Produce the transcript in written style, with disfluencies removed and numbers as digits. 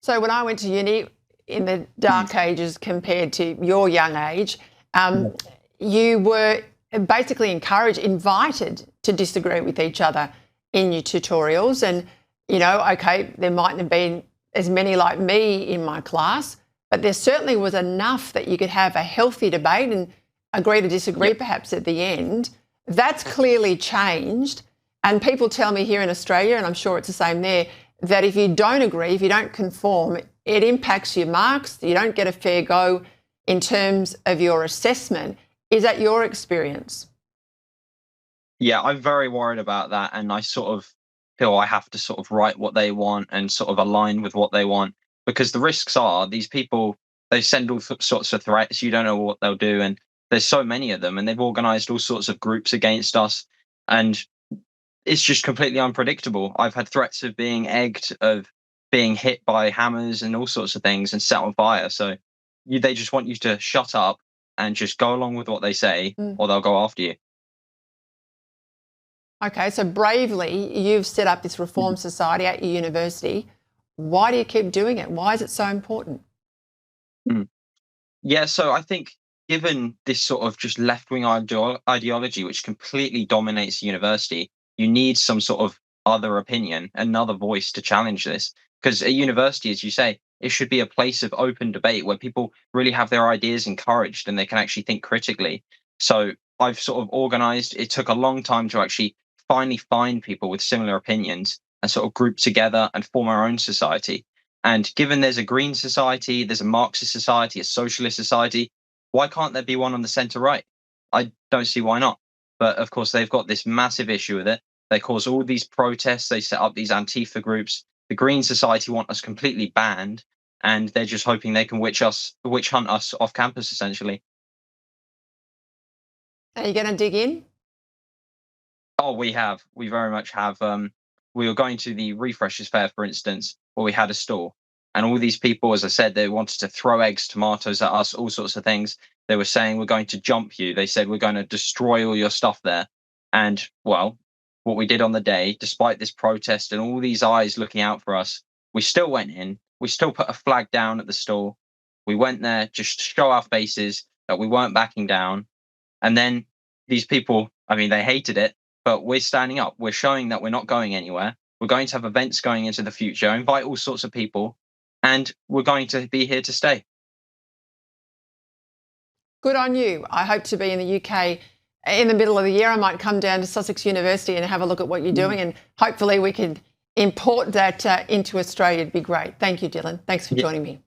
So when I went to uni in the dark ages compared to your young age, you were basically encouraged, invited to disagree with each other in your tutorials. And, you know, okay, there mightn't have been as many like me in my class, but there certainly was enough that you could have a healthy debate and agree to disagree perhaps at the end. That's clearly changed. And people tell me here in Australia, and I'm sure it's the same there, that if you don't agree, if you don't conform, it impacts your marks. You don't get a fair go in terms of your assessment. Is that your experience? Yeah, I'm very worried about that. And I sort of feel I have to sort of write what they want and sort of align with what they want, because the risks are these people, they send all sorts of threats. You don't know what they'll do. And there's so many of them, and they've organized all sorts of groups against us. And it's just completely unpredictable. I've had threats of being egged, of being hit by hammers and all sorts of things and set on fire. So they just want you to shut up and just go along with what they say, or they'll go after you. Okay, so bravely, you've set up this Reform Society at your university. Why do you keep doing it? Why is it so important? Yeah, so I think given this sort of just left-wing ideology, which completely dominates the university, you need some sort of other opinion, another voice to challenge this. Because at university, as you say, it should be a place of open debate where people really have their ideas encouraged and they can actually think critically. So I've sort of organized, it took a long time to actually finally find people with similar opinions and sort of group together and form our own society. And given there's a Green Society, there's a Marxist society, a Socialist society, why can't there be one on the centre right? I don't see why not. But of course, they've got this massive issue with it. They cause all these protests. They set up these Antifa groups. The Green Society want us completely banned, and they're just hoping they can witch hunt us off campus, essentially. Are you going to dig in? Oh, we have. We very much have. We were going to the Refreshers Fair, for instance, where we had a stall. And all these people, as I said, they wanted to throw eggs, tomatoes at us, all sorts of things. They were saying, we're going to jump you. They said, we're going to destroy all your stuff there. And, well, what we did on the day, despite this protest and all these eyes looking out for us, we still went in. We still put a flag down at the stall. We went there just to show our faces that we weren't backing down. And then these people, I mean, they hated it, but we're standing up. We're showing that we're not going anywhere. We're going to have events going into the future, invite all sorts of people, and we're going to be here to stay. Good on you. I hope to be in the UK in the middle of the year. I might come down to Sussex University and have a look at what you're doing, and hopefully we can import that into Australia. It'd be great. Thank you, Dylan. Thanks for joining me.